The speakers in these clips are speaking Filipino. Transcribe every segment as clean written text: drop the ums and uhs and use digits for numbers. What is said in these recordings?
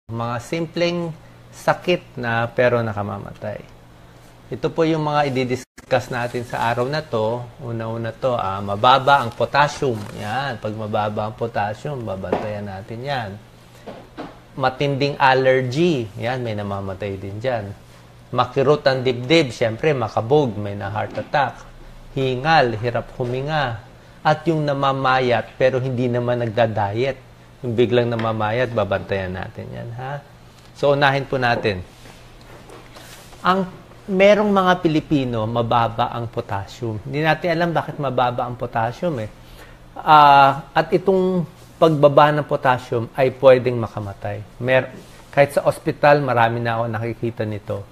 Mga simpleng sakit na pero nakamamatay. Ito po yung mga i-discuss natin sa araw na to. Una-una to, mababa ang potassium. Yan, pag mababa ang potassium, babantayan natin yan. Matinding allergy. Yan, may namamatay din dyan. Makirot ang dibdib. Siyempre, makabog, may na heart attack. Hingal, hirap huminga. At yung namamayat pero hindi naman nagda-diet. Yung biglang namamayat, babantayan natin yan, ha? So, unahin po natin. Merong mga Pilipino, mababa ang potassium. Hindi natin alam bakit mababa ang potassium, eh. At itong pagbaba ng potassium ay pwedeng makamatay. Kahit sa ospital, marami na ako nakikita nito.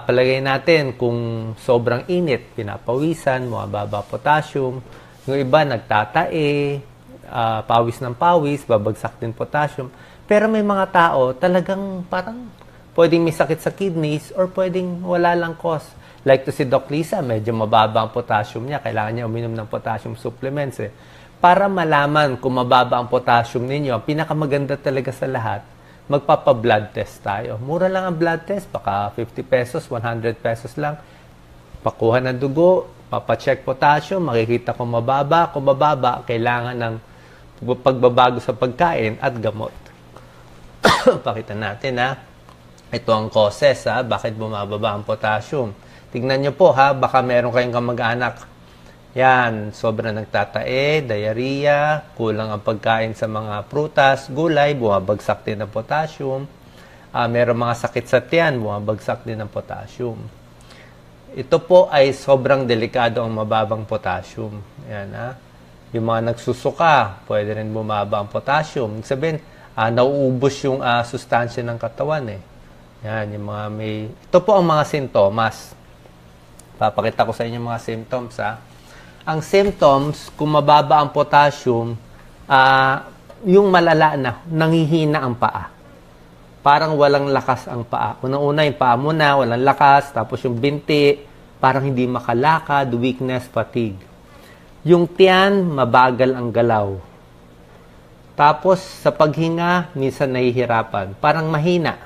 Palagay natin kung sobrang init, pinapawisan, mababa potassium. Yung iba, nagtatae, pawis ng pawis, babagsak din potassium. Pero may mga tao talagang parang pwedeng may sakit sa kidneys or pwedeng wala lang cause. Like to si Doc Lisa, medyo mababa ang potassium niya. Kailangan niya uminom ng potassium supplements. Para malaman kung mababa ang potassium ninyo, ang pinakamaganda talaga sa lahat, magpapa-blood test tayo. Mura lang ang blood test, baka 50 pesos, 100 pesos lang. Pakuha ng dugo, papacheck potassium, makikita kung mababa. Kung mababa, kailangan ng pagbabago sa pagkain at gamot. Pakita natin, ha. Ito ang causes, ha. Bakit bumababa ang potassium. Tignan nyo po, ha. Baka meron kayong kamag-anak. Yan, sobrang nagtatae, diarrhea, kulang ang pagkain sa mga prutas, gulay, bumabagsak din ang potassium. Meron mga sakit sa tiyan, bumabagsak din ang potassium. Ito po ay sobrang delikado ang mababang potassium. Yan, ha. Yung mga nagsusuka, pwede rin bumaba ang potassium. Ibig sabihin, nauubos yung sustansya ng katawan, eh. Yan, yung mga may... Ito po ang mga sintomas. Papakita ko sa inyo mga symptoms, ha. Ang symptoms, kung mababa ang potassium, yung malala na, nanghihina ang paa. Parang walang lakas ang paa. Unang-una, yung paa mo na, walang lakas. Tapos yung binti, parang hindi makalakad, weakness, fatigue. Yung tiyan, mabagal ang galaw. Tapos, sa paghinga, minsan nahihirapan. Parang mahina.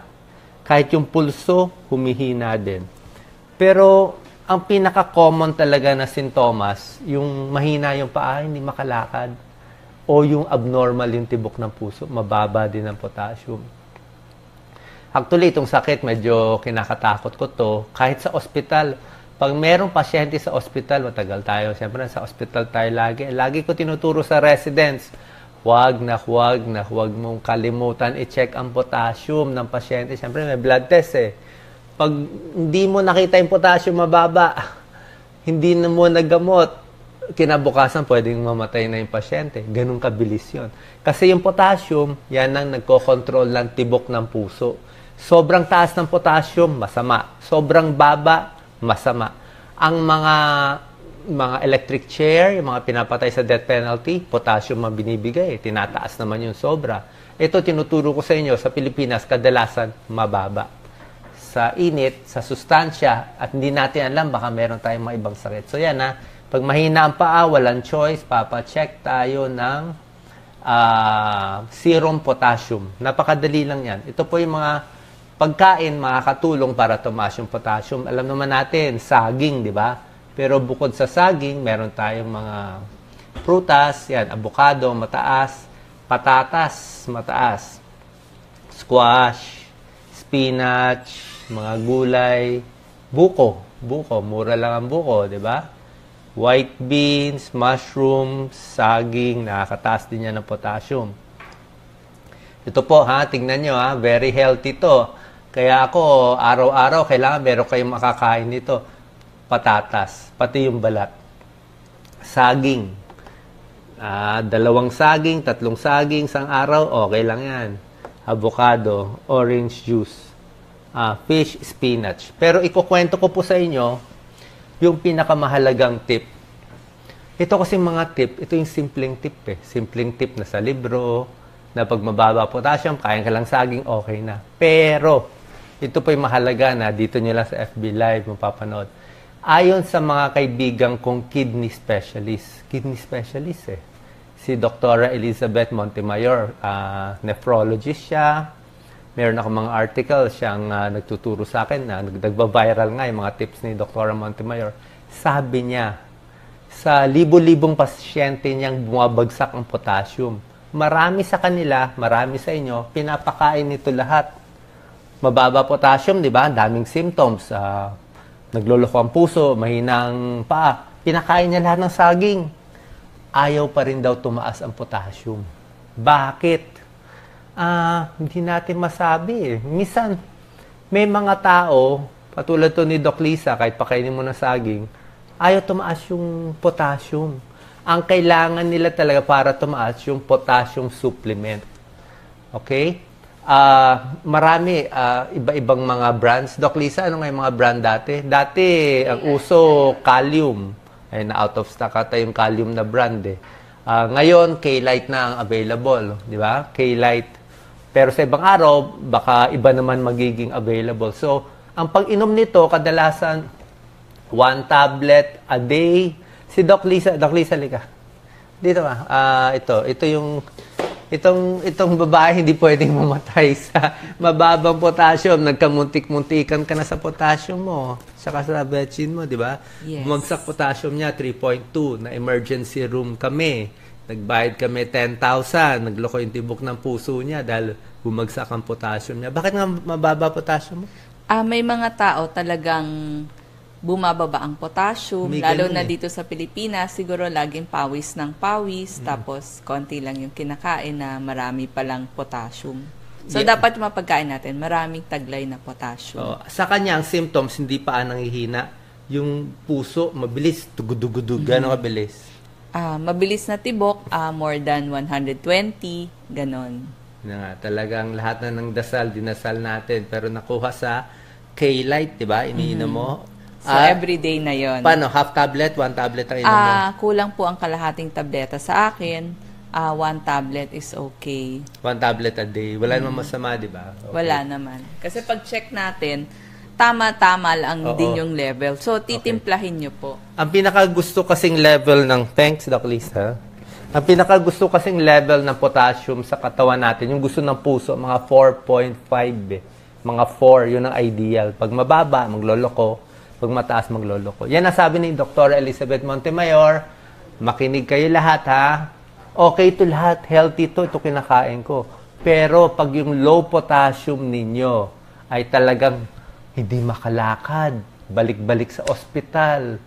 Kahit yung pulso, humihina din. Pero, ang pinaka-common talaga na sintomas, yung mahina yung paa, hindi makalakad. O yung abnormal yung tibok ng puso, mababa din ang potassium. Actually, itong sakit, medyo kinakatakot ko to. Kahit sa ospital, pag merong pasyente sa ospital, matagal tayo. Siyempre, sa ospital tayo lagi. Lagi ko tinuturo sa residents, huwag mong kalimutan i-check ang potassium ng pasyente. Siyempre, may blood test, eh. Pag hindi mo nakita yung potassium mababa, hindi na mo nagamot, kinabukasan pwedeng mamatay na yung pasyente. Ganun kabilis yun. Kasi yung potassium, yan ang nagko-control ng tibok ng puso. Sobrang taas ng potassium, masama. Sobrang baba, masama. Ang mga electric chair, yung mga pinapatay sa death penalty, potassium ang binibigay. Tinataas naman yung sobra. Ito, tinuturo ko sa inyo, sa Pilipinas, kadalasan, mababa. Sa init, sa sustansya, at hindi natin alam, baka meron tayong mga ibang sakit. So yan, ha. Pag mahina ang paa, walang choice, papacheck tayo ng serum potassium. Napakadali lang yan. Ito po yung mga pagkain makakatulong para tumaas yung potassium. Alam naman natin, saging, di ba? Pero bukod sa saging, meron tayong mga prutas, yan, avocado, mataas, patatas, mataas, squash, spinach, mga gulay, buko, mura lang ang buko, di ba? White beans, mushrooms, saging, nakakataas din yan ng potassium. Ito po, ha, tingnan nyo, ha, very healthy to. Kaya ako, araw-araw, kailangan meron kayong makakain nito. Patatas, pati yung balat. Saging. 2 saging, 3 saging, isang araw, okay lang yan. Avocado, orange juice, fish, spinach. Pero ikukwento ko po sa inyo yung pinakamahalagang tip. Ito kasi mga tip, ito yung simpleng tip, eh. Simpleng tip na sa libro, na pag mababa potassium, kain ka lang saging, okay na. Pero, ito po yung mahalaga na dito nyo lang sa FB Live mapapanood. Ayon sa mga kaibigan kong kidney specialist, si Dr. Elizabeth Montemayor, nephrologist siya, Meron ako mga article siyang nagtuturo sa akin na nagba-viral nga yung mga tips ni Dr. Montemayor. Sabi niya, sa libo-libong pasyente niyang bumabagsak ang potassium. Marami sa kanila, marami sa inyo, pinapakain nito lahat. Mababa potassium, di ba? Daming symptoms. Nagloloko ang puso, mahinang paa. Pinakain niya lahat ng saging. Ayaw pa rin daw tumaas ang potassium. Bakit? Hindi natin masabi eh. Minsan, may mga tao, patulad to ni Doc Lisa, kahit pakainin mo ng saging, ayaw tumaas yung potassium. Ang kailangan nila talaga para tumaas yung potassium supplement. Okay? Marami, iba-ibang mga brands. Doc Lisa, ano nga yung mga brand dati? Dati, ang uso, Kalium. Ay, na out of stock ata yung Kalium na brand eh. Ngayon, K-Lite na ang available. Di ba? K-Lite. Pero sa ibang araw, baka iba naman magiging available. So, ang pag-inom nito, kadalasan, 1 tablet a day. Si Doc Lisa, lika. Dito ba? Itong babae hindi pwedeng mamatay sa mababang potassium. Nagkamuntik-muntikan ka na sa potassium mo. Saka sa betchin mo, di ba? Yes. Bumagsak potassium niya, 3.2. Na emergency room kami. Nagbayad kami 10,000. Nagloko yung tibok ng puso niya dahil bumagsak ang potassium niya. Bakit nga mababa potassium mo? May mga tao talagang bumababa ang potassium, May lalo ganun na eh. dito sa Pilipinas, siguro laging pawis ng pawis, tapos konti lang yung kinakain na marami palang potassium. So, Yeah. dapat yung mga pagkain natin, maraming taglay na potassium. Sa kanya, ang symptoms, hindi pa nanghihina. Yung puso, mabilis, tugudugudug, gano'ng kabilis. Mabilis na tibok, more than 120, ganon. Na nga, talagang lahat na ng dasal, dinasal natin. Pero nakuha sa K-Lite, di ba? Iniinom mo. So, everyday na yon. Paano? Half tablet? 1 tablet ang inom mo? Kulang po ang kalahating tableta sa akin. 1 tablet is okay. 1 tablet a day. Wala namang masama, di ba? Okay. Wala naman. Kasi pag check natin, tama-tama lang Oo. din yung level. So, titimplahin nyo po. Ang pinakagusto kasing level ng... Thanks, Doc Lisa. Ang pinakagusto kasing level ng potassium sa katawan natin, yung gusto ng puso, mga 4.5 eh. Mga 4, yun ang ideal. Pag mababa, magloloko. Pag mataas, magloloko. Yan ang sabi ni Dr. Elizabeth Montemayor. Makinig kayo lahat, ha? Okay to lahat. Healthy to. Ito kinakain ko. Pero pag yung low potassium ninyo ay talagang hindi makalakad, balik-balik sa ospital,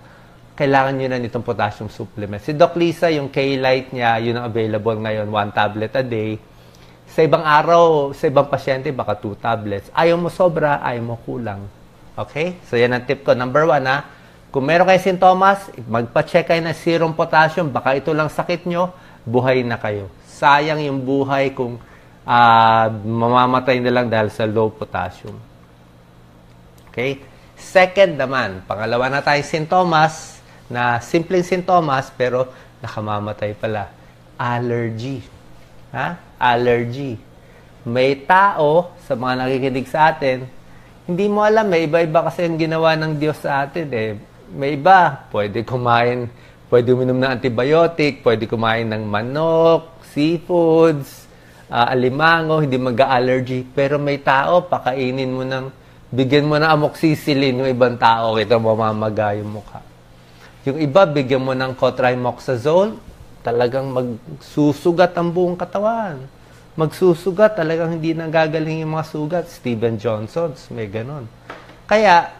kailangan nyo na nitong potassium supplement. Si Doc Lisa, yung K-Lite niya, yun ang available ngayon, 1 tablet a day. Sa ibang araw, sa ibang pasyente, baka 2 tablets. Ayaw mo sobra, ayaw mo kulang. Okay? So, yan ang tip ko. Number 1, ha? Kung meron kayo sintomas, magpa-check kayo ng serum potassium. Baka ito lang sakit nyo, buhay na kayo. Sayang yung buhay kung mamamatay na lang dahil sa low potassium. Okay? Second naman, pangalawa na tayo sintomas, na simpleng sintomas, pero nakamamatay pala. Allergy. Ha? Allergy. May tao, sa mga nakikinig sa atin, hindi mo alam, may iba-iba kasi yung ginawa ng Diyos sa atin. Eh. May iba, pwede uminom ng antibiotic, pwede kumain ng manok, seafoods, alimango, hindi mag-allergy. Pero may tao, bigyan mo ng amoxicillin yung ibang tao, ito mamamaga yung mukha. Yung iba, bigyan mo ng cotrimoxazole, talagang magsusugat ang buong katawan. Magsusugat, talagang hindi na gagaling yung mga sugat. Steven Johnson's, may ganon. Kaya,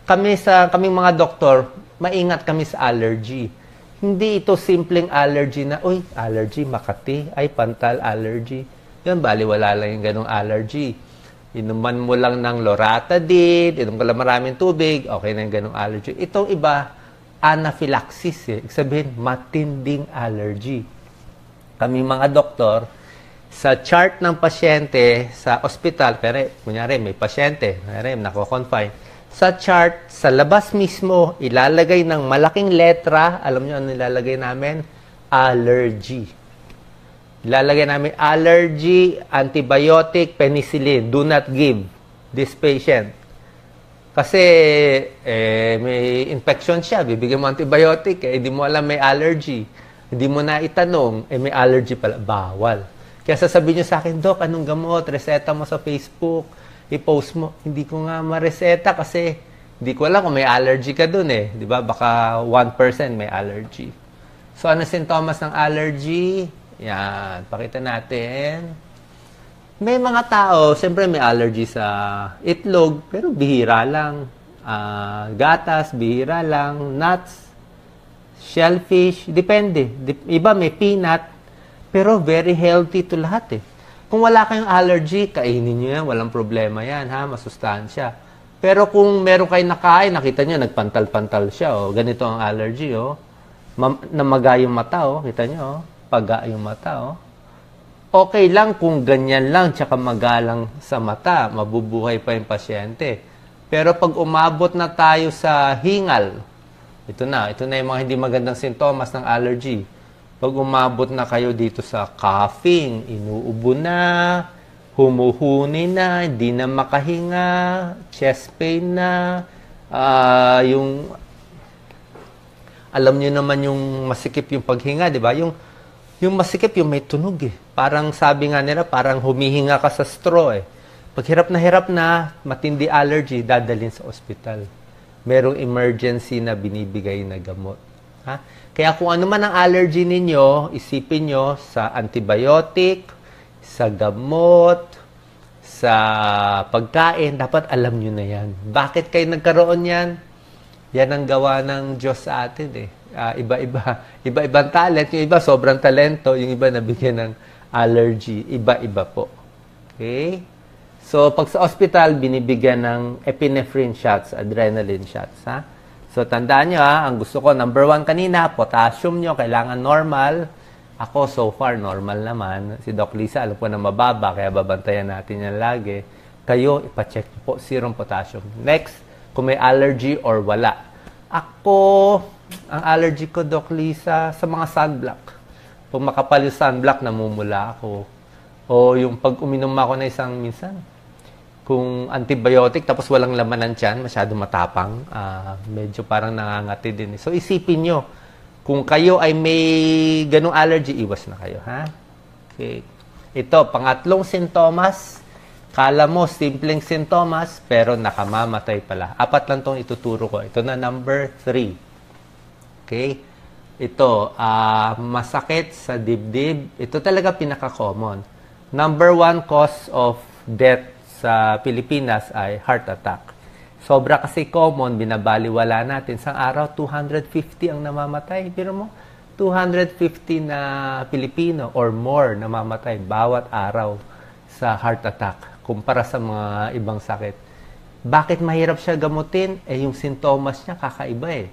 kaming mga doktor, maingat kami sa allergy. Hindi ito simpleng allergy na, allergy, Makati, pantal allergy. Yan, baliwala lang yung ganong allergy. Inuman mo lang ng loratadine, inom ka lang maraming tubig, okay na yung ganong allergy. Itong iba, anaphylaxis eh. Ibig sabihin, matinding allergy. Kami mga doktor, sa chart ng pasyente sa ospital, pero kunyari may pasyente, nako-confine. Sa chart, sa labas mismo, ilalagay ng malaking letra, alam nyo ano ilalagay namin? Allergy. Ilalagay namin allergy, antibiotic, penicillin. Do not give this patient. Kasi may infection siya, bibigyan mo antibiotic, hindi mo alam may allergy. Hindi mo na itanong, may allergy pala, bawal. Kaya sasabihin nyo sa akin, Dok, anong gamot? Reseta mo sa Facebook. I-post mo. Hindi ko nga mareseta kasi hindi ko alam kung may allergy ka dun eh. Di ba? Baka 1% may allergy. So, ano sintomas ng allergy? Yan. Pakita natin. May mga tao, siyempre may allergy sa itlog, pero bihira lang. Gatas, bihira lang. Nuts, shellfish, depende. Iba may peanut, pero very healthy to lahat eh. Kung wala kayong allergy, kainin nyo yan. Walang problema yan, ha? Masustansya. Pero kung meron kayong nakain, nakita nyo, nagpantal-pantal siya, oh. Ganito ang allergy, oh. Namaga yung mata, oh. Kita nyo, oh. Paga yung mata, oh. Okay lang kung ganyan lang, tsaka magalang sa mata, mabubuhay pa yung pasyente. Pero pag umabot na tayo sa hingal, ito na yung mga hindi magandang sintomas ng allergy. Pag umabot na kayo dito sa coughing, inuubo na, humuhuni na, hindi na makahinga, chest pain na, alam nyo naman yung masikip yung paghinga, di ba? Yung masikip, yung may tunog eh. Parang sabi nga nila, parang humihinga ka sa straw eh. Pag hirap na, matindi allergy, dadalhin sa ospital. Merong emergency na binibigay na gamot. Ha? Kaya kung ano man ang allergy ninyo, isipin nyo sa antibiotic, sa gamot, sa pagkain, dapat alam nyo na yan. Bakit kayo nagkaroon yan? Yan ang gawa ng Diyos sa atin eh. Iba-ibang talent. Yung iba sobrang talento, yung iba nabigyan ng allergy. Iba-iba po. Okay? So, pag sa hospital, binibigyan ng epinephrine shots, adrenaline shots. Ha? So, tandaan nyo ha, ang gusto ko, number 1 kanina, potassium nyo, kailangan normal. Ako, so far, normal naman. Si Doc Lisa, alam ko na mababa, kaya babantayan natin yan lagi. Kayo, ipacheck po serum potassium. Next, kung may allergy or wala. Ako, ang allergy ko, Doc Lisa, sa mga sunblock. Pag makapal yung sunblock, namumula ako. O yung pag uminom ako na isang minsan, kung antibiotic, tapos walang laman ng tiyan, masyado matapang, medyo parang nangangati din. So, isipin nyo, kung kayo ay may ganung allergy, iwas na kayo, ha? Okay. Ito, pangatlong sintomas, kala mo, simpleng sintomas, pero nakamamatay pala. 4 lang itong ituturo ko. Ito na, number 3. Okay? Ito, masakit sa dibdib. Ito talaga pinaka-common. Number 1 cause of death sa Pilipinas ay heart attack. Sobra kasi common, binabaliwala natin. Sa araw, 250 ang namamatay. Pero mo, 250 na Pilipino or more namamatay bawat araw sa heart attack kumpara sa mga ibang sakit. Bakit mahirap siya gamutin? Eh, yung sintomas niya kakaiba eh.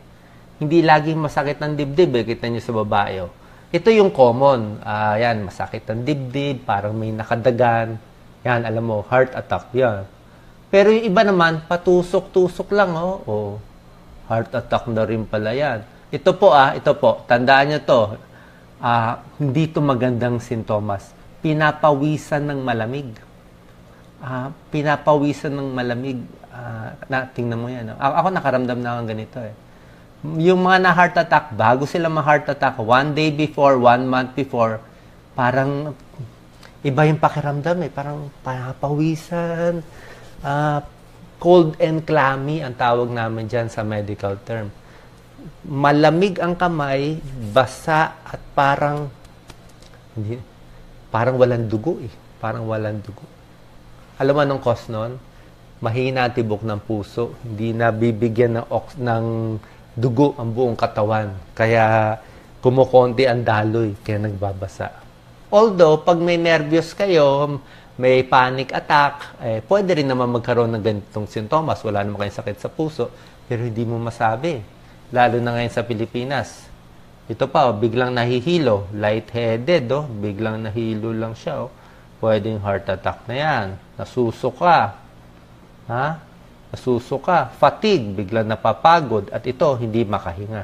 Hindi laging masakit ng dibdib eh. Kita niyo sa babae. Oh. Ito yung common. Yan, masakit ng dibdib, parang may nakadagan. Yan, alam mo, heart attack. Yan. Pero yung iba naman, patusok-tusok lang. Oh, heart attack na rin pala yan. Ito po, tandaan nyo to. Hindi to magandang sintomas. Pinapawisan ng malamig. Tingnan mo yan. Ako nakaramdam na ng ganito eh. Yung mga na heart attack, bago sila ma-heart attack, 1 day before, 1 month before, parang iba yung pakiramdam eh. Parang pinapawisan. Cold and clammy ang tawag namin dyan sa medical term. Malamig ang kamay, basa at parang walang dugo eh. Parang walang dugo. Alam mo anong cause nun? Mahina tibok ng puso. Hindi na bibigyan ng dugo ang buong katawan. Kaya kumukonti ang daloy. Kaya nagbabasa. Although, pag may nervyos kayo, may panic attack, pwede rin naman magkaroon ng ganitong sintomas. Wala naman kayong sakit sa puso. Pero hindi mo masabi. Lalo na ngayon sa Pilipinas. Ito pa, biglang nahihilo. Lightheaded, biglang nahilo lang siya. Pwedeng heart attack na yan. Nasusuka. Nasusuka. Fatigue, biglang napapagod. At ito, hindi makahinga.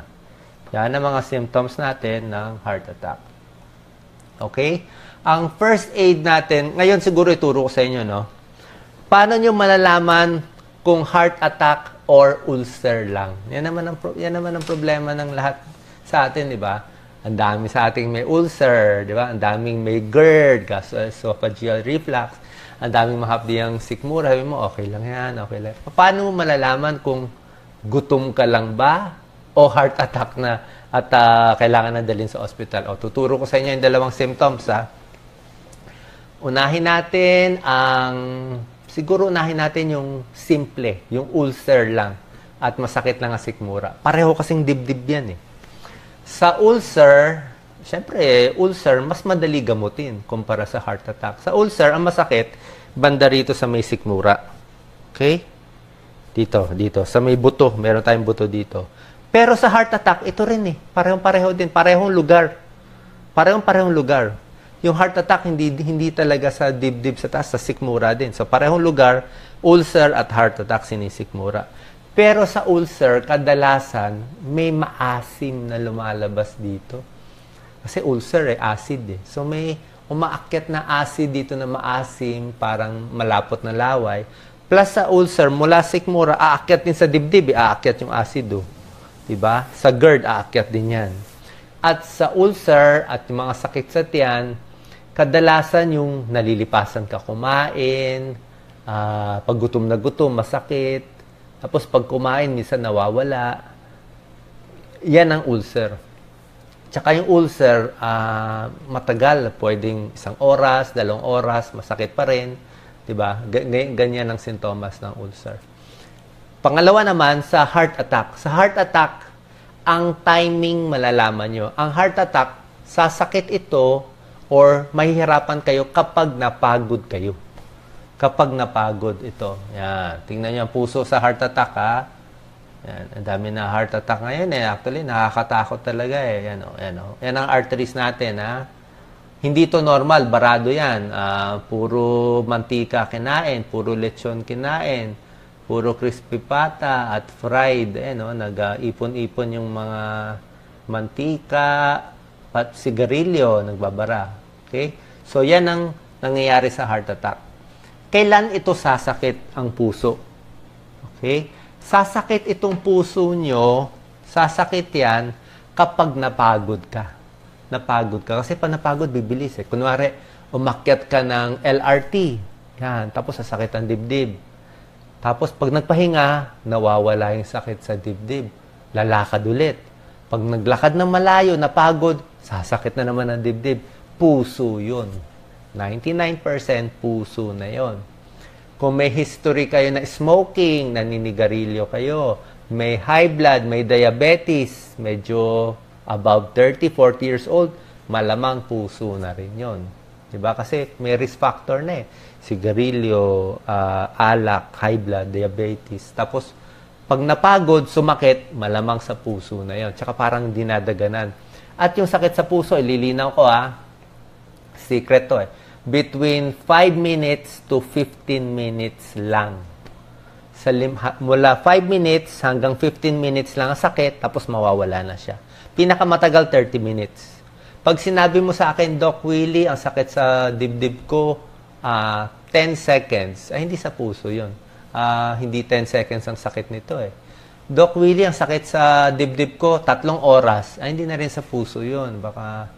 Yan ang mga symptoms natin ng heart attack. Okay? Ang first aid natin, ngayon siguro ituro ko sa inyo, no? Paano nyo malalaman kung heart attack or ulcer lang? Yan naman ang problema ng lahat sa atin, di ba? Ang dami sa ating may ulcer, di ba? Ang daming may GERD, gastroesophageal reflux. Ang daming mahapdiyang sikmura. Sabi mo, okay lang yan, okay lang. Paano mo malalaman kung gutom ka lang ba o heart attack na at kailangan na dalhin sa ospital? O, tuturo ko sa inyo yung dalawang symptoms, ha? Siguro unahin natin yung simple, yung ulcer lang at masakit lang ang sikmura. Pareho kasing dibdib yan, eh. Sa ulcer, syempre, ulcer, mas madali gamutin kumpara sa heart attack. Sa ulcer, ang masakit, banda rito sa may sikmura. Okay? Dito. Sa may buto. Meron tayong buto dito. Pero sa heart attack, ito rin eh. Parehong-pareho din. Parehong lugar. Parehong-parehong lugar. Yung heart attack, hindi talaga sa dibdib sa taas, sa sikmura din. So, parehong lugar, ulcer at heart attack, sinisikmura. Pero sa ulcer, kadalasan, may maasim na lumalabas dito. Kasi ulcer, acid eh. So, may umaakyat na acid dito na maasim, parang malapot na laway. Plus sa ulcer, mula sikmura, aakyat din sa dibdib, aakyat yung acid. Diba? Sa GERD, aakyat din yan. At sa ulcer, at yung mga sakit sa tiyan, kadalasan yung nalilipasan ka kumain, pag gutom na gutom, masakit. Tapos pag kumain, minsan nawawala. Yan ang ulcer. Tsaka yung ulcer, matagal. Pwedeng 1 oras, 2 oras, masakit pa rin. Diba? Ganyan ang sintomas ng ulcer. Pangalawa naman, sa heart attack. Sa heart attack, ang timing malalaman nyo. Ang heart attack, sasakit ito or mahihirapan kayo kapag napagod kayo. Kapag napagod ito. Yan. Tingnan nyo ang puso sa heart attack, ha. Yan. Ang dami na heart attack ngayon, eh. Actually, nakakatakot talaga, eh. Yan, yan, yan ang arteries natin, ha. Hindi to normal. Barado yan. Puro mantika kinain. Puro lechon kinain. Puro crispy pata at fried. Nag-ipon-ipon yung mga mantika at sigarilyo. Nagbabara. Okay? So, yan ang nangyayari sa heart attack. Kailan ito sasakit ang puso? Okay? Sasakit itong puso nyo, sasakit yan kapag napagod ka. Napagod ka. Kasi pag napagod, bibilis eh. Kunwari, umakyat ka ng LRT. Yan. Tapos sasakit ang dibdib. Tapos pag nagpahinga, nawawala yung sakit sa dibdib. Lalakad ulit. Pag naglakad ng malayo, napagod, sasakit na naman ang dibdib. Puso yun. 99% puso na yon. Kung may history kayo na smoking, naninigarilyo kayo, may high blood, may diabetes, medyo above 30, 40 years old, malamang puso na rin yon. Diba? Kasi may risk factor na eh. Sigarilyo, alak, high blood, diabetes. Tapos, pag napagod, sumakit, malamang sa puso na yon. Tsaka parang dinadaganan. At yung sakit sa puso, ililinaw ko secret to eh. Between 5 minutes to 15 minutes lang. Mula 5 minutes hanggang 15 minutes lang ang sakit, tapos mawawala na siya. Pinakamatagal, 30 minutes. Pag sinabi mo sa akin, Doc Willie, ang sakit sa dibdib ko, 10 seconds. Ay, hindi sa puso yun. Hindi 10 seconds ang sakit nito eh. Doc Willie, ang sakit sa dibdib ko, 3 oras. Ay, hindi na rin sa puso yun. Baka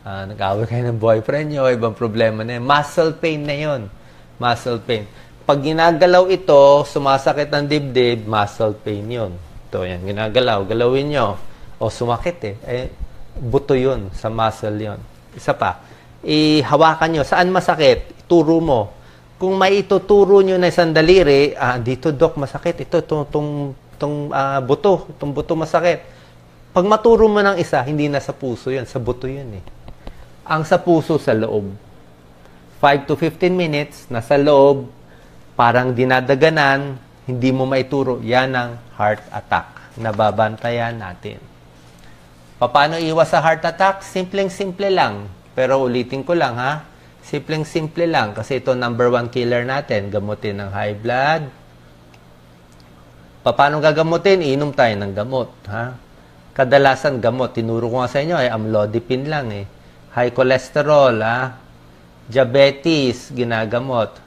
nag-away kayo ng boyfriend nyo, ibang problema na yun. Muscle pain na yun. Muscle pain. Pag ginagalaw ito, sumasakit ang dibdib, muscle pain yun. Ito, yan, ginagalaw. Galawin nyo. O, sumakit eh. Buto yun, sa muscle yun. Isa pa, ihawakan nyo. Saan masakit? Ituro mo. Kung may ituturo nyo na isang daliri, dito, Doc, masakit. Itong buto masakit. Pag maturo mo ng isa, hindi na sa puso yun. Sa buto yun eh. Ang sa puso sa loob. 5 to 15 minutes, nasa loob, parang dinadaganan, hindi mo maituro. Yan ang heart attack. Nababantayan natin. Paano iwas sa heart attack? Simpleng-simple lang. Pero ulitin ko lang ha. Simpleng-simple lang. Kasi ito number 1 killer natin. Gamutin ng high blood. Paano gagamutin? Inom tayo ng gamot. Ha? Kadalasan gamot. Tinuro ko nga sa inyo ay amlodipine lang eh. High cholesterol, diabetes, ginagamot.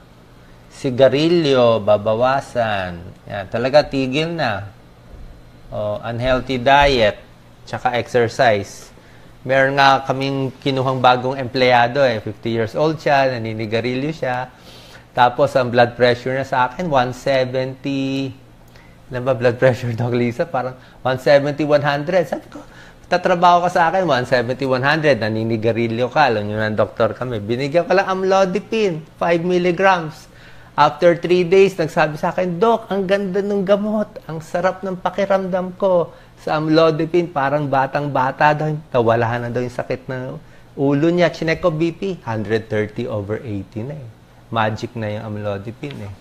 Sigarilyo, babawasan. Yan, talaga tigil na. Unhealthy diet, tsaka exercise. Meron nga kaming kinuhang bagong empleyado 50 years old siya, naninigarilyo siya. Tapos ang blood pressure niya sa akin, 170. Alam ba blood pressure, Doc Lisa? Parang 170, 100. Sabi ko, tatrabaho ka sa akin, 170, 100. Naninigarilyo ka. Alam nyo ng doktor kami. Binigyan ko lang amlodipine, 5 milligrams. After 3 days, nagsabi sa akin, Doc, ang ganda ng gamot. Ang sarap ng pakiramdam ko. Sa amlodipine, parang batang-bata daw. Nawala na daw yung sakit na ulo niya. Chinek ko BP, 130/80 na eh. Magic na yung amlodipine eh.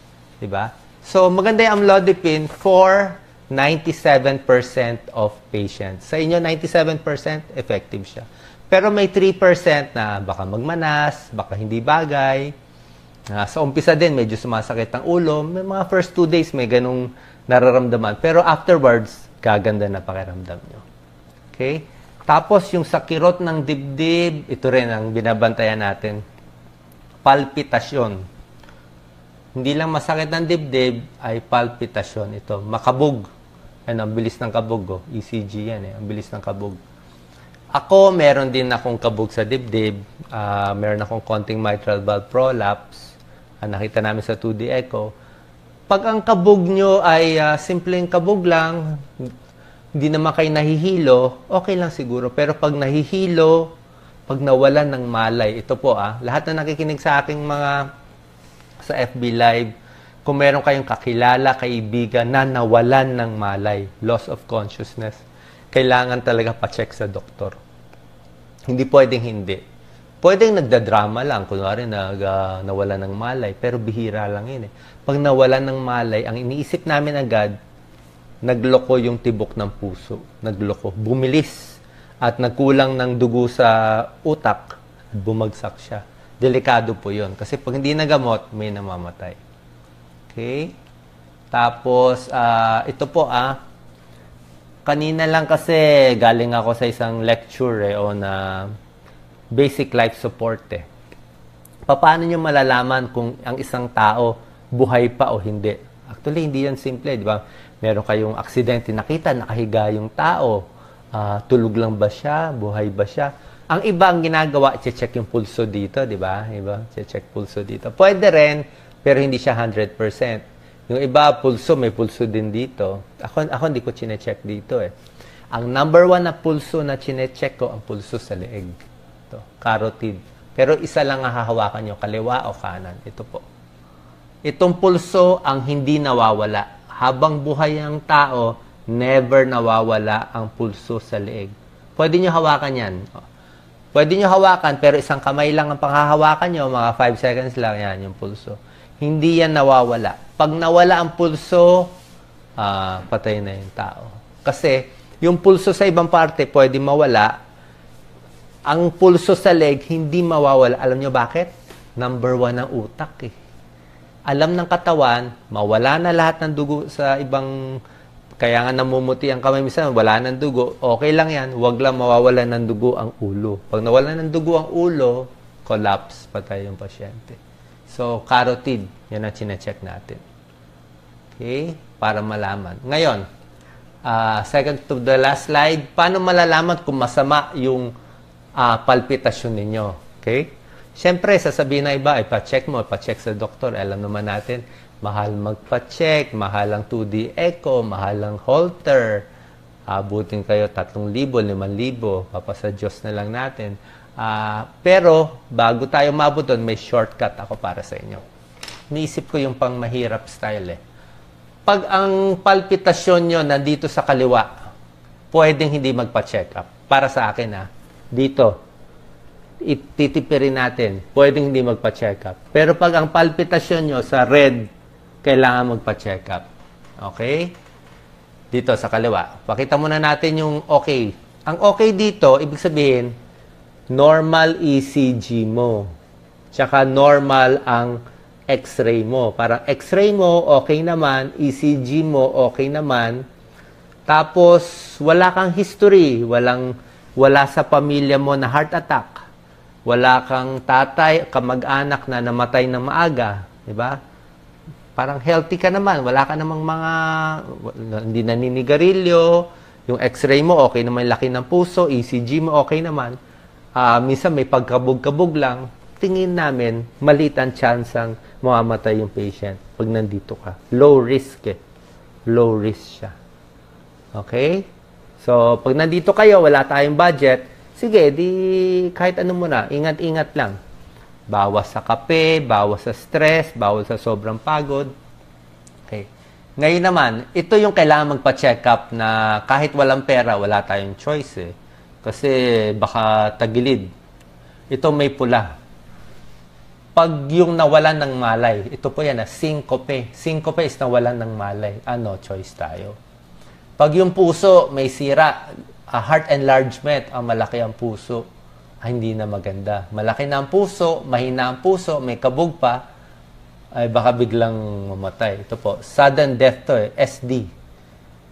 Diba? So, maganda yung amlodipine for 97% of patients. Sa inyo, 97% effective siya. Pero may 3% na baka magmanas, baka hindi bagay. Sa umpisa din, medyo sumasakit ang ulo. May mga first 2 days, may ganung nararamdaman. Pero afterwards, gaganda na pakiramdam nyo. Okay? Tapos, yung sa kirot ng dibdib, ito rin ang binabantayan natin. Palpitasyon. Hindi lang masakit ng dibdib, ay palpitasyon. Ito, makabog. Ano, ang bilis ng kabog. ECG yan eh. Ang bilis ng kabog. Ako, meron din akong kabog sa dibdib. Meron akong konting mitral valve prolapse. Nakita namin sa 2D echo. Pag ang kabog nyo ay simpleng kabog lang, hindi naman kayo nahihilo, okay lang siguro. Pero pag nahihilo, pag nawalan ng malay, ito po lahat na nakikinig sa aking mga sa FB Live, kung meron kayong kakilala, kaibigan na nawalan ng malay, loss of consciousness, kailangan talaga pa-check sa doktor. Hindi pwedeng hindi. Pwedeng nagdadrama lang, kunwari nawalan ng malay, pero bihira lang yun eh. Pag nawalan ng malay, ang iniisip namin agad, nagloko yung tibok ng puso. Nagloko. Bumilis. At nagkulang ng dugo sa utak, bumagsak siya. Delikado po yun. Kasi pag hindi nagamot, may namamatay. Okay? Tapos, ito po kanina lang kasi galing ako sa isang lecture on basic life support Paano nyo malalaman kung ang isang tao buhay pa o hindi? Actually, hindi yan simple, di ba? Meron kayong aksidente, nakita, nakahiga yung tao. Tulog lang ba siya? Buhay ba siya? Ang iba ang ginagawa, check yung pulso dito, di ba? Iba, check pulso dito. Pwede rin, pero hindi siya 100%. Yung iba, pulso, may pulso din dito. Ako hindi ko chinecheck dito Ang number 1 na pulso na chinecheck ko, ang pulso sa leeg. Ito, carotid. Pero isa lang ang hahawakan nyo, kaliwa o kanan. Ito po. Itong pulso ang hindi nawawala. Habang buhay ang tao, never nawawala ang pulso sa leeg. Pwede nyo hawakan yan. Pwede nyo hawakan, pero isang kamay lang ang panghahawakan nyo, mga 5 seconds lang yan yung pulso. Hindi yan nawawala. Pag nawala ang pulso, patay na yung tao. Kasi, yung pulso sa ibang parte, pwede mawala. Ang pulso sa leg, hindi mawawala. Alam nyo bakit? Number 1 ang utak Alam ng katawan, mawala na lahat ng dugo sa ibang, kaya nga namumuti ang kamay minsan, wala ng dugo, okay lang yan, huwag lang mawawala ng dugo ang ulo. Pag nawala ng dugo ang ulo, collapse, patay yung pasyente. So, carotid, yan ang chinecheck natin. Okay? Para malaman. Ngayon, second to the last slide, paano malalaman kung masama yung palpitasyon ninyo? Okay? Siyempre, sasabihin na iba, ipa-check mo, ipa-check sa doktor. Alam naman natin, mahal magpa-check, mahal ang 2D echo, mahal ang Holter. Abutin kayo 3,000, 5,000, papasa Diyos na lang natin. Pero, bago tayo mabot doon, may shortcut ako para sa inyo. Niisip ko yung pang mahirap style Pag ang palpitasyon nyo nandito sa kaliwa, pwedeng hindi magpa-check up. Para sa akin dito, ititipirin natin, pwedeng hindi magpa-check up. Pero pag ang palpitasyon nyo sa red, kailangan magpa-check up. Okay? Dito sa kaliwa. Pakita muna natin yung okay. Ang okay dito, ibig sabihin, normal ECG mo. Tsaka normal ang X-ray mo. Parang X-ray mo, okay naman. ECG mo, okay naman. Tapos, wala kang history. Wala sa pamilya mo na heart attack. Wala kang tatay, kamag-anak na namatay na maaga. Diba? Parang healthy ka naman. Wala ka namang hindi naninigarilyo. Yung x-ray mo, okay naman yung laki ng puso, ECG mo, okay naman. Minsan may pagkabog-kabog lang, tingin namin, maliit ang chance ang mamamatay yung patient pag nandito ka. Low risk eh. Low risk siya. Okay? So, pag nandito kayo, wala tayong budget, sige, di kahit ano muna, ingat-ingat lang. Bawas sa kape, bawas sa stress, bawas sa sobrang pagod. Okay. Ngayon naman, ito yung kailangan magpa-check up na kahit walang pera, wala tayong choice eh. Kasi baka tagilid. Ito may pula. Pag yung nawalan ng malay, ito po yan, syncope. Syncope is nawalan ng malay. Ano, choice tayo. Pag yung puso may sira, heart enlargement, malaki ang puso, hindi na maganda. Malaki na ang puso, mahina ang puso, may kabog pa, ay baka biglang mamatay. Ito po, sudden death to eh, SD.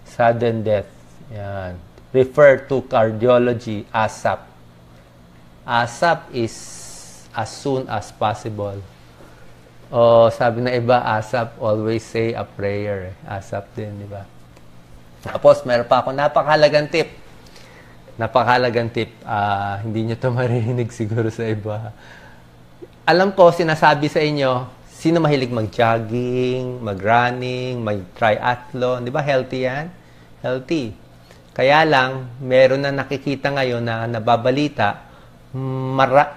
Sudden death. Yan. Refer to cardiology, ASAP. ASAP is as soon as possible. O sabi na iba, ASAP, always say a prayer. ASAP din, di ba? Tapos, meron pa ako napakahalagang tip. Napakahalagang tip. Hindi nyo ito maririnig siguro sa iba. Alam ko, sinasabi sa inyo, sino mahilig mag-jogging, mag-running, mag-triathlon? Di ba healthy yan? Healthy. Kaya lang, meron na nakikita ngayon na nababalita,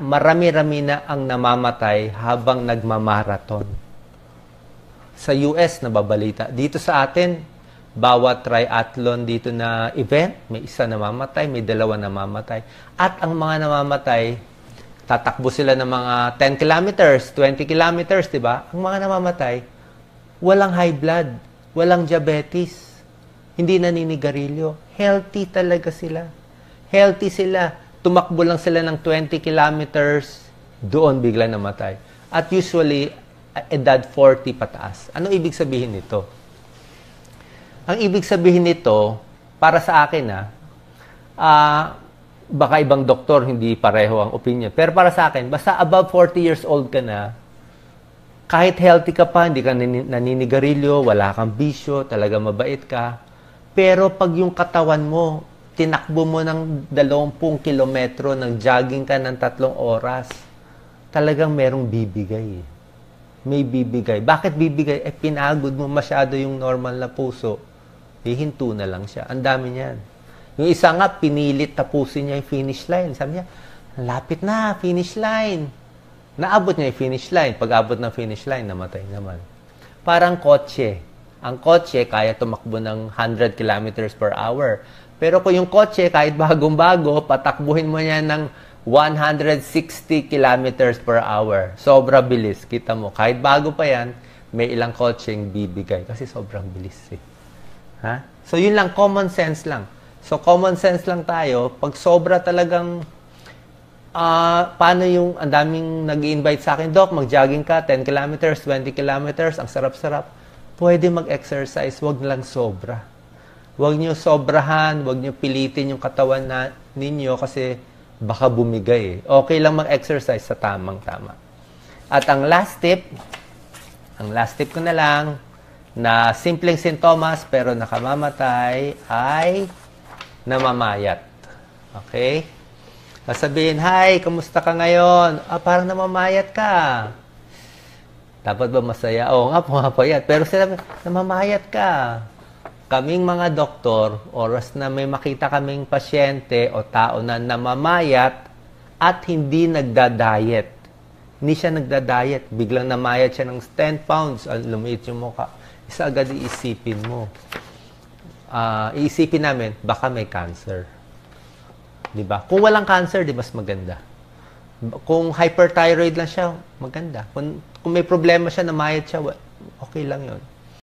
marami-rami na ang namamatay habang nagmamarathon. Sa US, nababalita. Dito sa atin, bawat triathlon dito na event, may isa namamatay, may dalawa namamatay. At ang mga namamatay, tatakbo sila ng mga 10 kilometers, 20 kilometers, di ba? Ang mga namamatay, walang high blood, walang diabetes, hindi naninigarilyo. Healthy talaga sila. Healthy sila. Tumakbo lang sila ng 20 kilometers, doon bigla namatay. At usually, edad 40 pataas. Ano ibig sabihin nito? Ang ibig sabihin nito, para sa akin baka ibang doktor hindi pareho ang opinion. Pero para sa akin, basta above 40 years old ka na, kahit healthy ka pa, hindi ka naninigarilyo, wala kang bisyo, talaga mabait ka. Pero pag yung katawan mo, tinakbo mo ng 20 kilometro, nag-jogging ka ng 3 oras, talagang merong bibigay. May bibigay. Bakit bibigay? Pinagod mo masyado yung normal na puso. Hihinto na lang siya. Ang dami niyan. Yung isa nga, pinilit tapusin niya yung finish line. Sabi niya, lapit na, finish line. Naabot niya yung finish line. Pag abot ng finish line, namatay naman. Parang kotse. Ang kotse, kaya tumakbo ng 100 kilometers per hour. Pero kung yung kotse, kahit bagong-bago, patakbuhin mo niya ng 160 kilometers per hour. Sobra bilis. Kita mo, kahit bago pa yan, may ilang kotseng bibigay. Kasi sobrang bilis eh. Ha? So, yun lang, common sense lang. So, common sense lang tayo. Pag sobra talagang, paano yung, ang daming nag-i-invite sa akin, Doc, mag-jogging ka, 10 kilometers, 20 kilometers, ang sarap-sarap. Pwede mag-exercise, wag lang sobra. Wag nyo sobrahan, wag nyo pilitin yung katawan ninyo kasi baka bumigay eh. Okay lang mag-exercise sa tamang-tama. At ang last tip ko na lang, na simpleng sintomas pero nakamamatay ay namamayat. Okay? Sasabihin, hi, kamusta ka ngayon? Parang namamayat ka. Dapat ba masaya? Oo nga, pumapayat. Pero sila, namamayat ka. Kaming mga doktor, oras na may makita kaming pasyente o tao na namamayat at hindi nagda-diet. Hindi siya nagda-diet. Biglang namayat siya ng 10 pounds. Lumiit yung mukha. Isa agad iisipin mo. Iisipin namin, baka may cancer. Diba? Kung walang cancer, di mas maganda. Kung hyperthyroid lang siya, maganda. Kung may problema siya, namayat siya, okay lang yon.